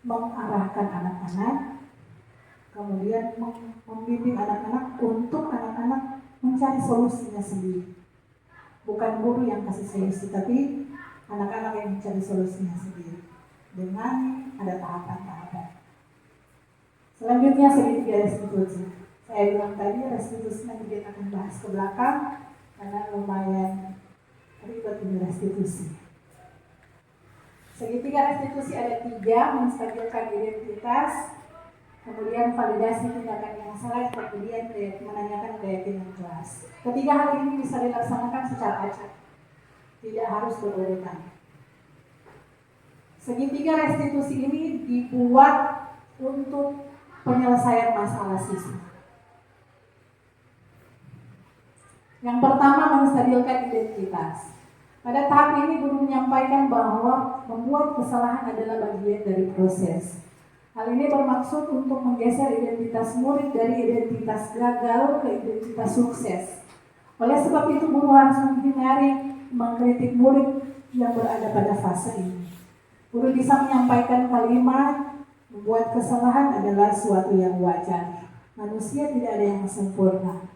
mengarahkan anak-anak, kemudian membimbing anak-anak untuk anak-anak mencari solusinya sendiri. Bukan guru yang kasih solusi, tapi anak-anak yang mencari solusinya sendiri dengan ada tahapan-tahapan. Selanjutnya segitiga restitusi. Saya bilang tadi restitusi nanti kita akan bahas ke belakang karena lumayan ribet ini restitusi. Segitiga restitusi ada 3, menstabilkan identitas, kemudian validasi tindakan yang salah, kemudian menanyakan keyakinan kelas. Ketiga hal ini bisa dilaksanakan secara acak, tidak harus berurutan. Segitiga restitusi ini dibuat untuk penyelesaian masalah siswa. Yang pertama, menstabilkan identitas. Pada tahap ini guru menyampaikan bahwa membuat kesalahan adalah bagian dari proses. Hal ini bermaksud untuk menggeser identitas murid dari identitas gagal ke identitas sukses. Oleh sebab itu guru harus menghindari mengkritik murid yang berada pada fase ini. Guru bisa menyampaikan kalimat, membuat kesalahan adalah suatu yang wajar. Manusia tidak ada yang sempurna.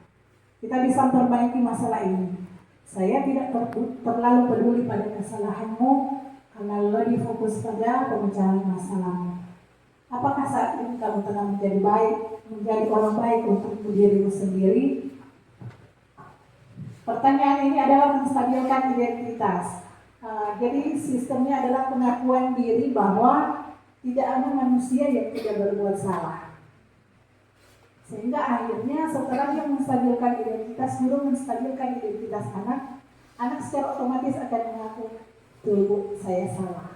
Kita bisa memperbaiki masalah ini. Saya tidak terlalu peduli pada kesalahanmu karena lebih fokus pada pemecahan masalahmu. Apakah saat ini kamu tengah menjadi baik, menjadi orang baik untuk dirimu sendiri? Pertanyaan ini adalah menstabilkan identitas. Jadi sistemnya adalah pengakuan diri bahwa tidak ada manusia yang tidak berbuat salah. Sehingga akhirnya setelah dia menstabilkan identitas, guru menstabilkan identitas anak secara otomatis akan mengaku, tuh saya salah.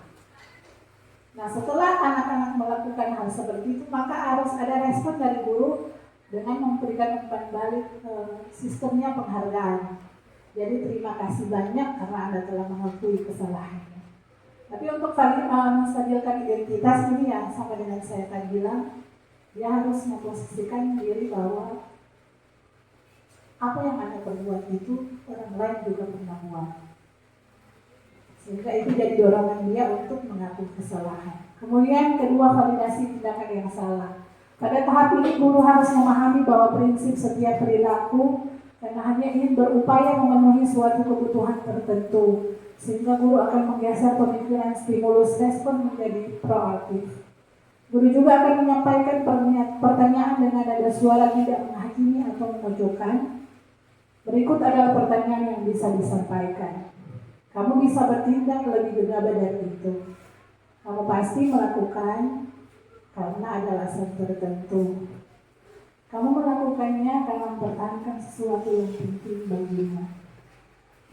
Nah setelah anak-anak melakukan hal seperti itu, maka harus ada respon dari guru dengan memberikan umpan balik sistemnya penghargaan. Jadi terima kasih banyak karena Anda telah mengakui kesalahannya. Tapi untuk menstabilkan identitas ini yang sama dengan saya tadi bilang, dia harus memposisikan diri bahwa apa yang Anda perbuat itu orang lain juga pernah buat. Sehingga itu jadi dorongan dia untuk mengaku kesalahan. Kemudian kedua, validasi tindakan yang salah. Pada tahap ini guru harus memahami bahwa prinsip setiap perilaku karena hanya ingin berupaya memenuhi suatu kebutuhan tertentu. Sehingga guru akan menggeser pemikiran stimulus respon menjadi proaktif. Guru juga akan menyampaikan pertanyaan dengan nada suara tidak menghakimi atau memojokkan. Berikut adalah pertanyaan yang bisa disampaikan. Kamu bisa bertindak lebih gegabah dari itu. Kamu pasti melakukan karena ada alasan tertentu. Kamu melakukannya karena mempertahankan sesuatu yang penting bagimu.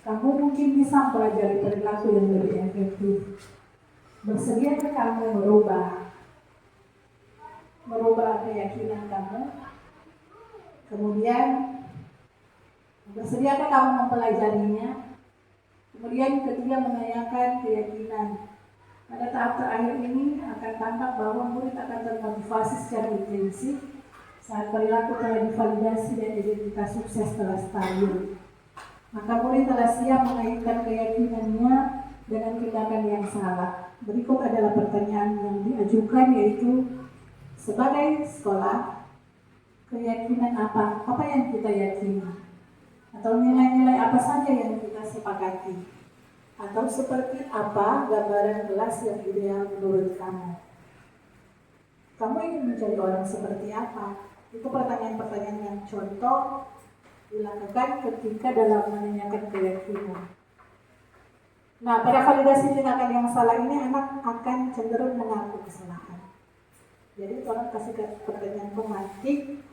Kamu mungkin bisa mempelajari perilaku yang lebih efektif. Bersediakah kamu merubah keyakinan kamu? Kemudian bersediakah kamu mempelajarinya? Kemudian ketiga, menanyakan keyakinan. Pada tahap terakhir ini akan tampak bahwa murid akan termotivasi secara intensif saat perilaku telah divalidasi dan identitas sukses telah stabil. Maka murid telah siap mengaitkan keyakinannya dengan tindakan yang salah. Berikut adalah pertanyaan yang diajukan, yaitu sebagai sekolah, keyakinan apa yang kita yakini? Atau nilai-nilai apa saja yang kita sepakati? Atau seperti apa gambaran kelas yang ideal menurut kamu? Kamu ingin menjadi orang seperti apa? Itu pertanyaan-pertanyaan yang contoh dilakukan ketika dalam menanyakan keyakinan. Nah, pada validasi tindakan yang salah ini anak akan cenderung mengaku kesalahan. Jadi orang kasih pertanyaan pemantik,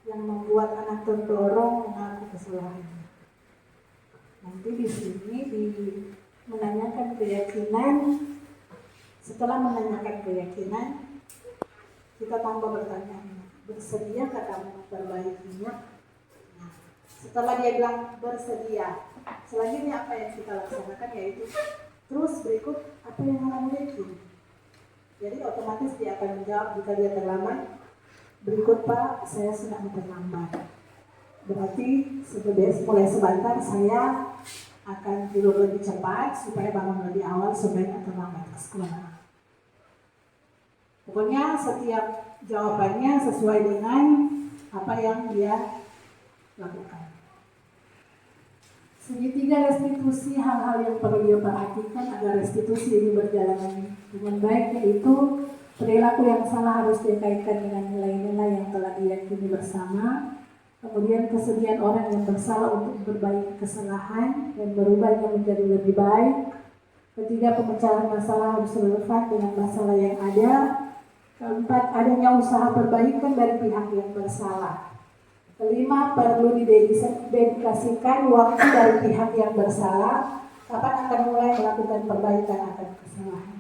yang membuat anak terdorong mengaku kesalahannya. Nanti di sini menanyakan keyakinan. Setelah menanyakan keyakinan, kita tambah bertanya, bersediakah kamu memperbaikinya? Nah, setelah dia bilang bersedia, selanjutnya apa yang kita laksanakan yaitu terus berikut apa yang kamu yakin. Jadi otomatis dia akan menjawab jika dia terlambat, berikut Pak, saya sudah terlambat. Berarti mulai sebentar saya akan tidur lebih cepat supaya bangun lebih awal supaya terlambat ke sekolah. Pokoknya setiap jawabannya sesuai dengan apa yang dia lakukan. Segitiga restitusi, hal-hal yang perlu dia perhatikan agar restitusi ini berjalan dengan baik, yaitu perilaku yang salah harus dikaitkan dengan nilai-nilai yang telah diyakini bersama. Kemudian kesediaan orang yang bersalah untuk memperbaiki kesalahan dan merubahnya menjadi lebih baik. Ketiga, pemecahan masalah harus relevan dengan masalah yang ada. Keempat, adanya usaha perbaikan dari pihak yang bersalah. Kelima, perlu didedikasikan waktu dari pihak yang bersalah kapan akan mulai melakukan perbaikan akan kesalahan.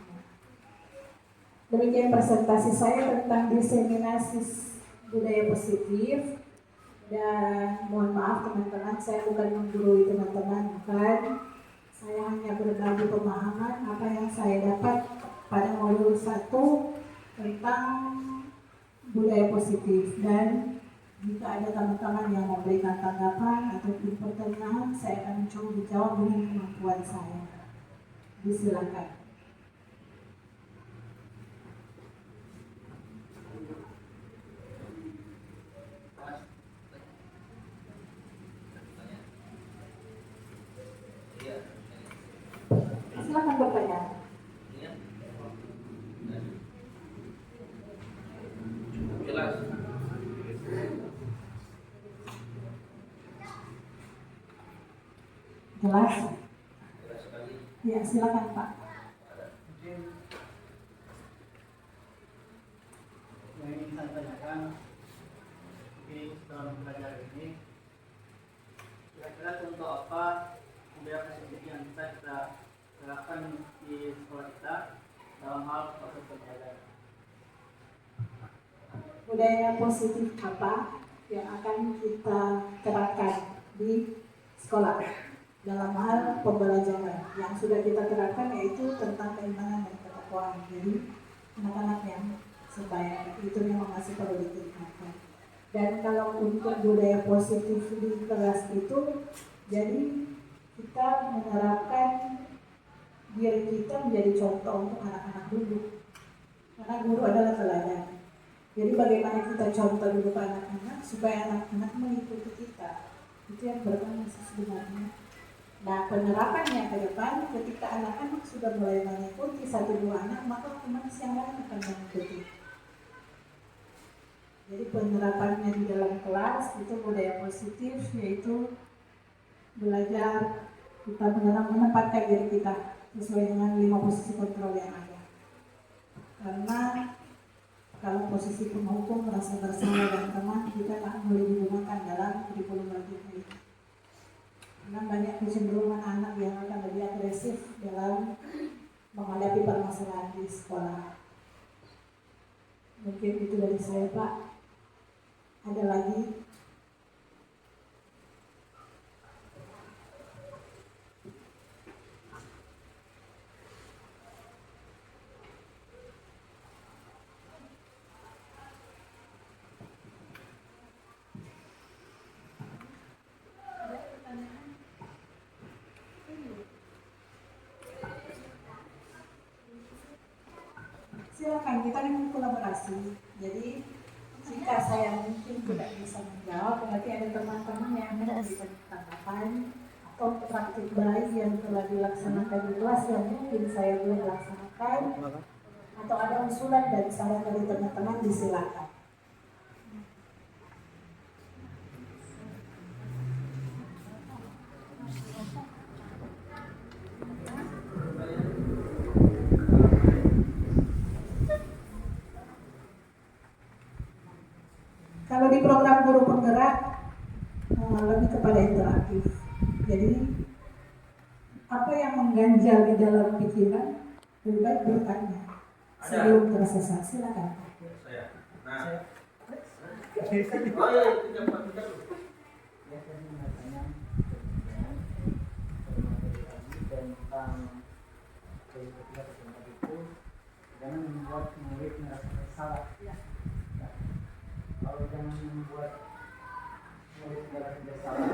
Demikian presentasi saya tentang diseminasi budaya positif. Dan mohon maaf teman-teman, saya bukan menggurui teman-teman, bukan. Saya hanya berbagi pemahaman apa yang saya dapat pada modul 1 tentang budaya positif. Dan jika ada teman-teman yang memberikan tanggapan atau pertanyaan, saya akan mencoba menjawab dengan kemampuan saya. Disilakan. Silakan bertanya. Jelas. Jelas? Jelas sekali. Ya, silakan Pak. Yang ingin saya tanyakan, setelah belajar ini, kira-kira contoh apa budaya positif yang bisa kita terapkan di sekolah kita dalam hal proses belajar? Budaya positif apa yang akan kita terapkan di sekolah dalam hal pembelajaran yang sudah kita terapkan, yaitu tentang keimanan dan ketakwaan. Jadi anak-anak yang sebaik itu memang masih perlu ditingkatkan. Dan kalau untuk budaya positif di kelas itu, jadi kita menerapkan diri kita menjadi contoh untuk anak-anak dulu. Karena guru adalah teladan. Jadi bagaimana kita contoh dulu ke anak-anak supaya anak-anak mengikuti kita. Itu yang pertama sebenarnya. Nah, penerapannya ke depan ketika anak-anak sudah mulai mengikuti 1-2 anak, maka otomatis yang lain akan mengikuti. Jadi penerapannya di dalam kelas itu budaya positif, yaitu belajar kita menempatkan diri kita sesuai dengan 5 posisi kontrol yang ada. Karena kalau posisi penghukum, merasa bersalah dan teman, kita tak boleh digunakan dalam kurikulum kita itu. Karena banyak kecenderungan anak yang akan lebih agresif dalam menghadapi permasalahan di sekolah. Mungkin itu dari saya, Pak. Ada lagi? Silakan, kita kan kolaborasi. Jadi jika saya mungkin tidak bisa menjawab, berarti ada teman-teman yang memberikan tanggapan atau praktik baik yang telah dilaksanakan di kelas yang mungkin saya belum laksanakan, atau ada usulan dan saran dari teman-teman, disilakan. Kalau di program guru mengganjal di dalam pikiran, lebih baik bertanya sebelum tersesat. Silakan. Saya. Nah, Saya- oh iya, itu cepat dulu. Ya, saya ingin bertanya tentang materi tadi tentang ketiga kesimpulan itu jangan membuat murid merasa bersalah. Nah, kalau jangan membuat murid merasa bersalah,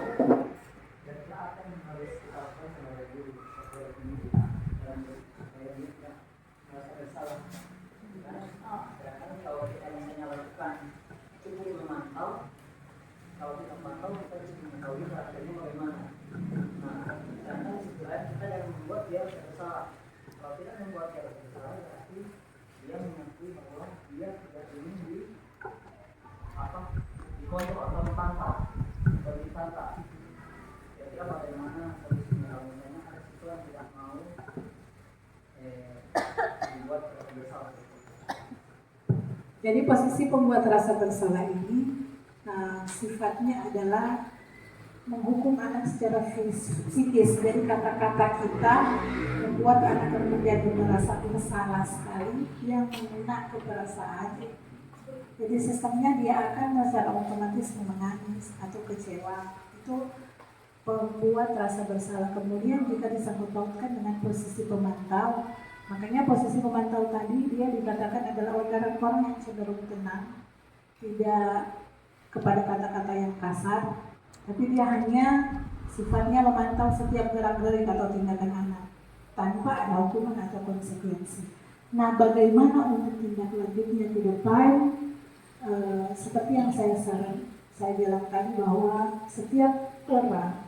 kira-kira apa yang harus kita lakukan sebagai guru, sebagai pendidik dalam supaya dia tidak merasa bersalah? Karena kalau kita misalnya lakukan cukup memantau, kalau kita pantau kita bisa mengetahui karakternya bagaimana. Nah, karena istilahnya kita jangan membuat dia bersalah. Kalau tidak membuat dia bersalah, berarti dia mengakui bahwa dia tidak ingin dikontrol atau dipantau atau ditata. Kira-kira bagaimana solusinya? Kalau misalnya ada siswa yang tidak mau dibuat bersalah. Jadi posisi pembuat rasa bersalah ini sifatnya adalah menghukum anak secara psikis. Dari kata-kata kita membuat anak menjadi merasa bersalah sekali yang mengena ke perasaan. Jadi sistemnya dia akan secara otomatis menangis atau kecewa. Itu pembuat rasa bersalah. Kemudian jika disangkut pautkan dengan posisi pemantau, makanya posisi pemantau tadi dia dikatakan adalah orang yang cenderung tenang, tidak kepada kata-kata yang kasar, tapi dia hanya sifatnya memantau setiap gerak-gerik atau tindakan anak tanpa ada hukuman atau konsekuensi. Nah, bagaimana untuk tindak lanjutnya ke depan? Seperti yang saya bilang tadi bahwa setiap orang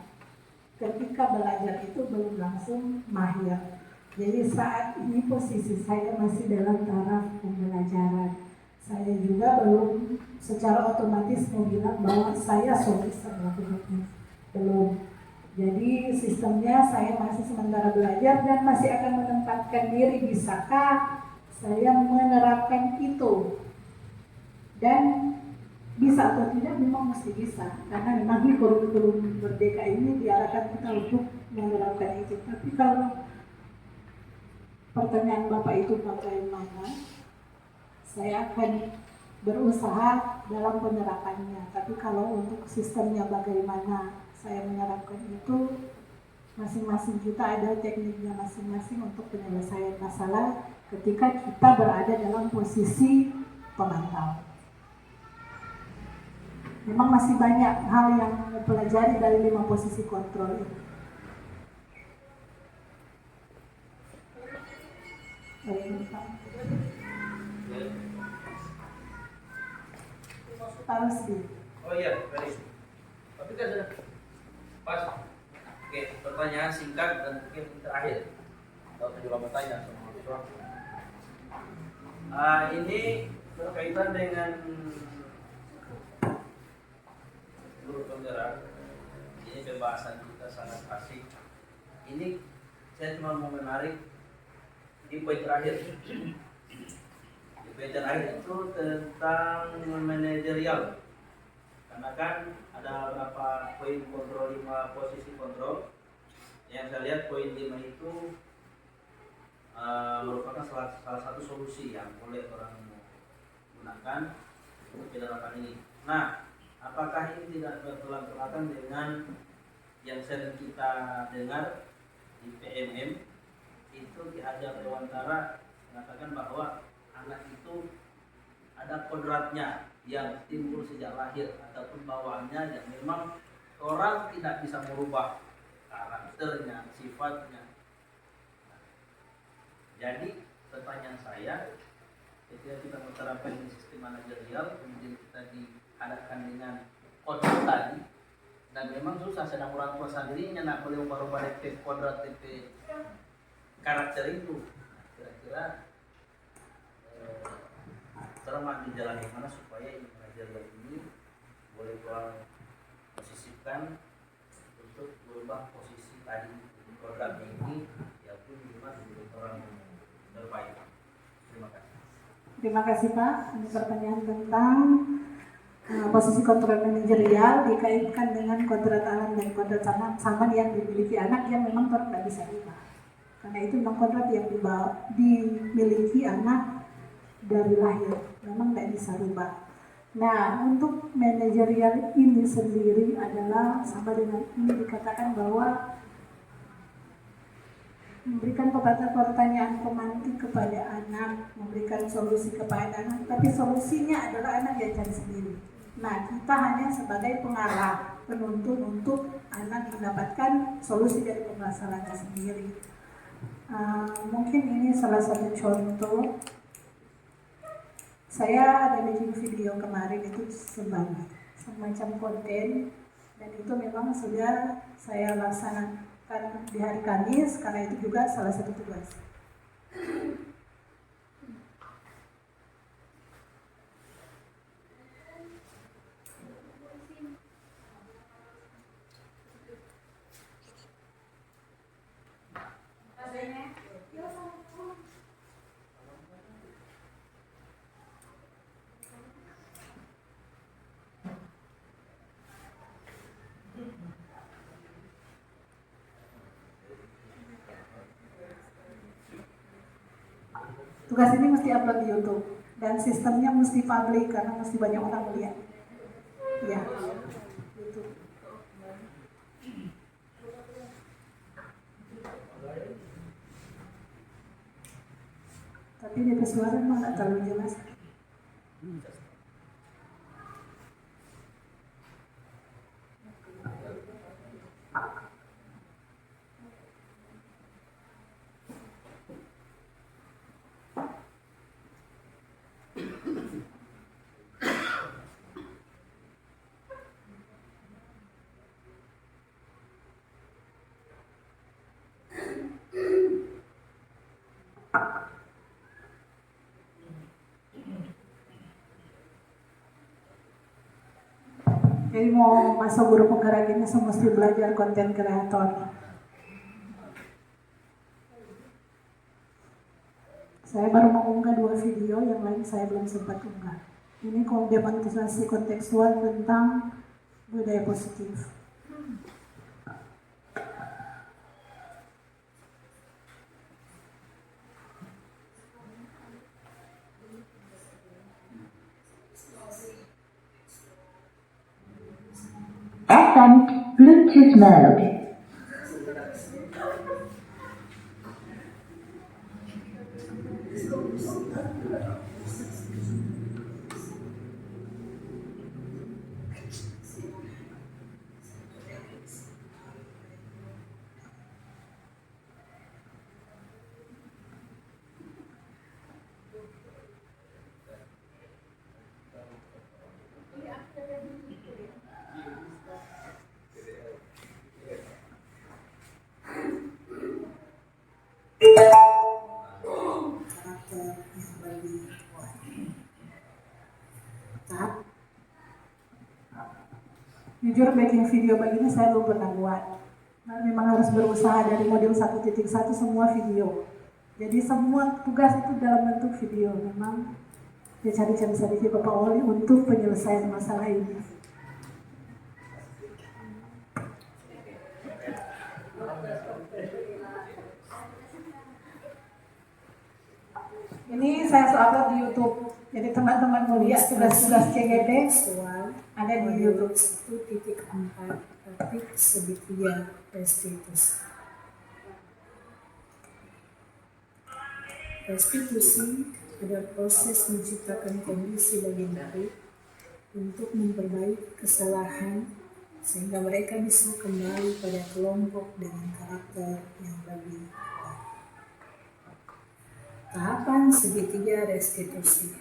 ketika belajar itu belum langsung mahir. Jadi saat ini posisi saya masih dalam taraf pembelajaran. Saya juga belum secara otomatis mau bilang bahwa saya bisa melakukannya. Belum. Jadi sistemnya saya masih sementara belajar dan masih akan menempatkan diri bisakah saya menerapkan itu. Dan bisa atau tidak memang mesti bisa. Karena memang di kurikulum Merdeka ini diarahkan kita untuk menerapkan itu. Tapi kalau pertanyaan Bapak itu bagaimana, saya akan berusaha dalam penerapannya. Tapi kalau untuk sistemnya bagaimana saya menerapkan itu, masing-masing kita ada tekniknya masing-masing untuk penyelesaian masalah ketika kita berada dalam posisi pemantau. Memang masih banyak hal yang mempelajari dari 5 posisi kontrol ini. Oh iya, baik. Tapi kan sudah pas. Oke, pertanyaan singkat dan mungkin terakhir. Kalau saya juga bertanya sama mahasiswa. Ini berkaitan dengan guru penggerak. Ini pembahasan kita sangat asik. Ini saya cuma mau menarik di poin terakhir. Di poin terakhir itu tentang manajerial. Karena kan ada beberapa poin kontrol, 5 posisi kontrol. Yang saya lihat poin 5 itu merupakan salah satu solusi yang boleh orang gunakan untuk penerapan ini. Nah, apakah ini tidak bertolak belakang dengan yang sering kita dengar di PMM itu di Hajar Dewantara mengatakan bahwa anak itu ada kodratnya yang timbul sejak lahir ataupun bawaannya yang memang orang tidak bisa merubah karakternya, sifatnya. Jadi pertanyaan saya, ketika kita menerapkan sistem manajerial, kemudian kita dihadapkan dengan kodrat tadi, dan memang susah sedang orang tua sendirinya nak boleh ubah-ubah DP kodrat, DP karakter itu. Kira-kira cermat di jalan yang mana supaya manajerial ini boleh orang posisikan untuk berubah posisi tadi kodrat ini, ya pun minimal menjadi orang terbaik. Terima kasih. Terima kasih Pak. Ini pertanyaan tentang posisi kontrol manajerial dikaitkan dengan kodrat alam dan kodrat saman yang dimiliki anak yang memang tidak bisa diubah. Karena itu memang kodrat yang dimiliki anak dari lahir, memang tidak bisa rubah. Nah, untuk manajerial ini sendiri adalah sama dengan ini dikatakan bahwa memberikan pertanyaan pemantik kepada anak, memberikan solusi kepada anak, tapi solusinya adalah anak yang cari sendiri. Nah, kita hanya sebagai pengarah, penuntun untuk anak mendapatkan solusi dari permasalahannya sendiri. Mungkin ini salah satu contoh. Saya ada bikin video kemarin itu semacam konten, dan itu memang sudah saya laksanakan di hari Kamis karena itu juga salah satu tugas. Tugas ini mesti upload di YouTube dan sistemnya mesti public karena mesti banyak orang melihat. Ya, gitu. Tapi di suara mah nggak terlalu jelas. Jadi mau masuk guru penggerak ini mesti belajar konten kreator. Saya baru mengunggah 2 video, yang lain saya belum sempat unggah. Ini demonstrasi kontekstual tentang budaya positif. FM Bluetooth mode. Jujur bikin video begini saya belum pernah buat. Nah, memang harus berusaha dari model 1.1 semua video. Jadi semua tugas itu dalam bentuk video. Memang dia cari-cari sedikit Bapak Oli untuk penyelesaian masalah ini. Ini saya upload di YouTube. Jadi teman-teman mau lihat tugas-tugas CGT ada di YouTube. 1.4 segitiga restitusi. Restitusi adalah proses menciptakan kondisi bagi baik untuk memperbaiki kesalahan sehingga mereka bisa kembali pada kelompok dengan karakter yang lebih baik. Tahapan segitiga restitusi.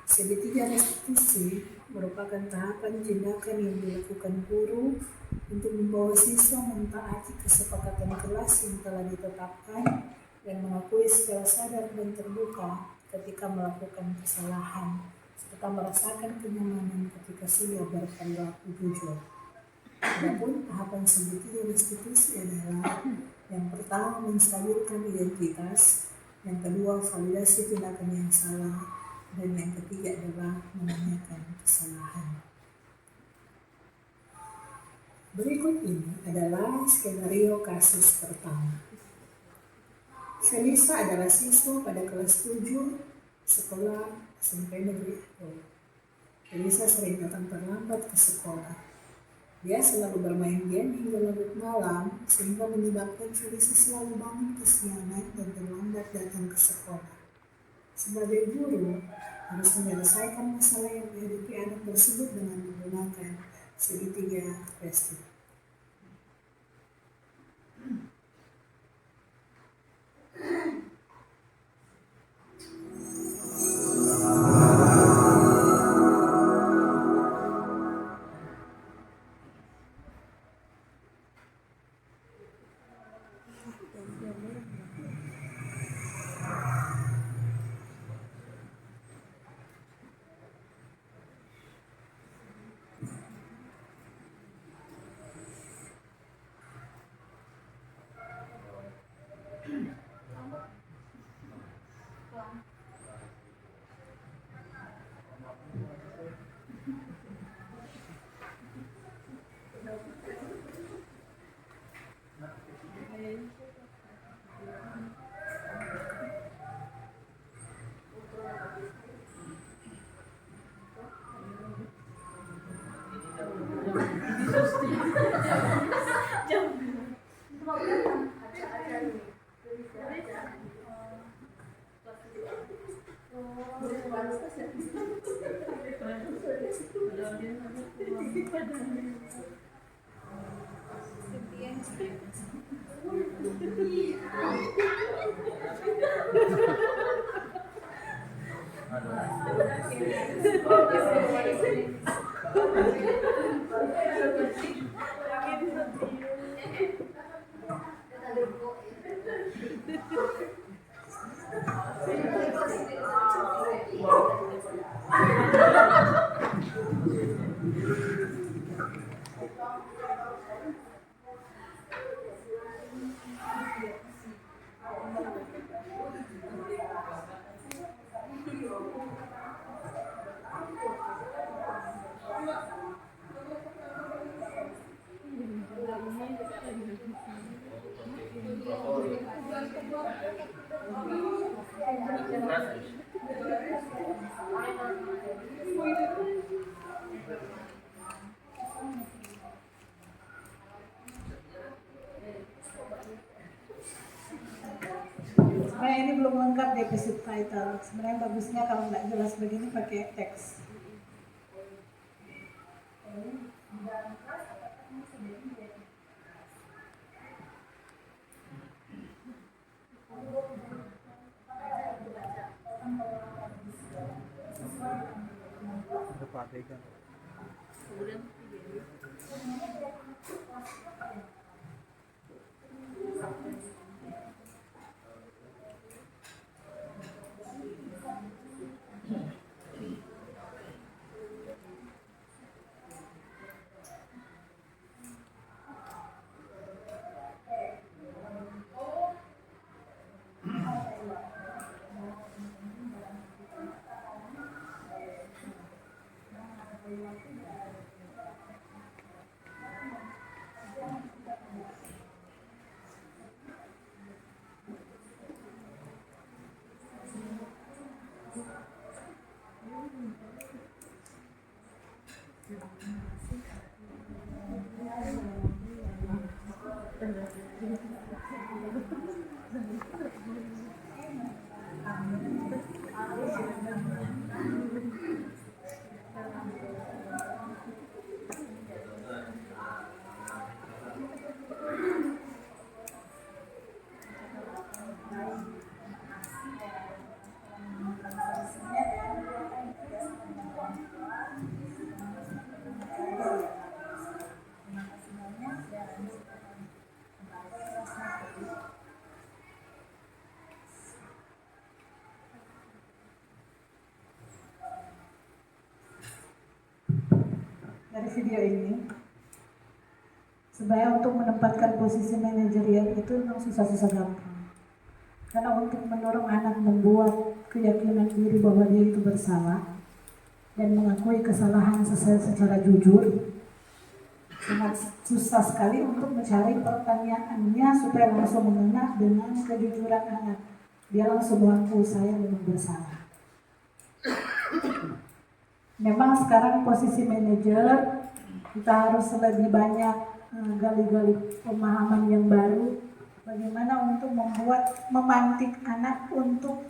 Segitiga restitusi merupakan tahapan tindakan yang dilakukan guru untuk membawa siswa mentaati kesepakatan kelas yang telah ditetapkan dan mengakui secara sadar dan terbuka ketika melakukan kesalahan, serta merasakan kenyamanan ketika sudah berperilaku jujur. Adapun tahapan segitiga restitusi adalah yang pertama menstabilkan identitas, yang kedua validasi tindakan yang salah, dan yang ketiga adalah menanyakan kesalahan. Berikut ini adalah skenario kasus pertama. Felisa adalah siswa pada kelas 7 sekolah SMP Negeri 10. Felisa sering datang terlambat ke sekolah. Dia selalu bermain game hingga larut malam, sehingga menyebabkan Felisa selalu bangun kesiangan dan terlambat datang ke sekolah. Sebagai guru, harus menyelesaikan masalah yang dihadapi anak tersebut dengan menggunakan segitiga restif. Sebenarnya ini belum lengkap di episode title. Sebenarnya bagusnya kalau nggak jelas begini pakai teks. Dari video ini, sebenarnya untuk menempatkan posisi manajerial itu memang susah-susah gampang. Karena untuk mendorong anak membuat keyakinan diri bahwa dia itu bersalah dan mengakui kesalahan secara jujur, sangat susah sekali untuk mencari pertanyaannya supaya langsung mengena dengan kejujuran anak. Dia langsung mengaku saya memang bersalah. Memang sekarang posisi manajer kita harus lebih banyak gali-gali pemahaman yang baru, bagaimana untuk memantik anak untuk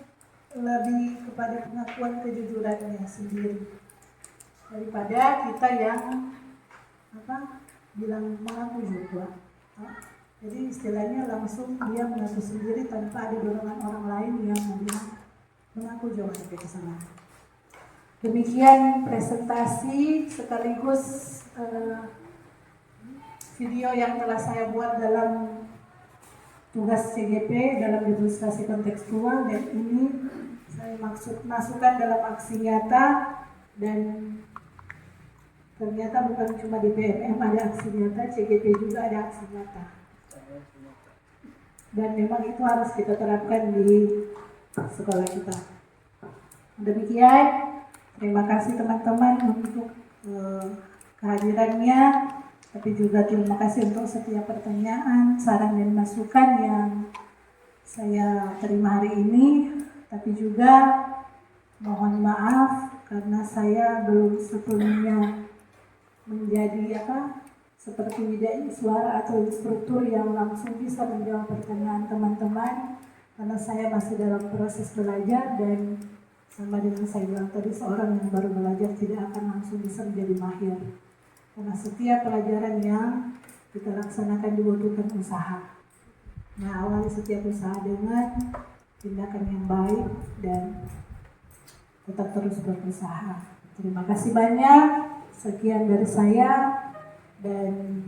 lebih kepada pengakuan kejujurannya sendiri daripada kita yang bilang mengaku juga. Jadi istilahnya langsung dia mengaku sendiri tanpa ada dorongan orang lain yang bilang mengaku juga ada kesalahan. Demikian presentasi sekaligus video yang telah saya buat dalam tugas CGP dalam demonstrasi kontekstual, dan ini saya masukkan dalam aksi nyata, dan ternyata bukan cuma di PMM ada aksi nyata, CGP juga ada aksi nyata. Dan memang itu harus kita terapkan di sekolah kita. Demikian, terima kasih teman-teman untuk kehadirannya, tapi juga terima kasih untuk setiap pertanyaan, saran dan masukan yang saya terima hari ini. Tapi juga mohon maaf karena saya belum sepenuhnya menjadi seperti widya suara atau instruktur yang langsung bisa menjawab pertanyaan teman-teman, karena saya masih dalam proses belajar, dan sama dengan saya bilang tadi, seorang yang baru belajar tidak akan langsung bisa menjadi mahir, karena setiap pelajaran yang kita laksanakan dibutuhkan usaha. Nah, awali setiap usaha dengan tindakan yang baik dan tetap terus berusaha. Terima kasih banyak. Sekian dari saya, dan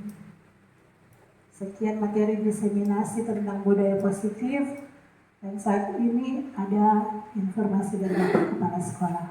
sekian materi diseminasi tentang budaya positif, dan saat ini ada informasi dari Bapak Kepala Sekolah.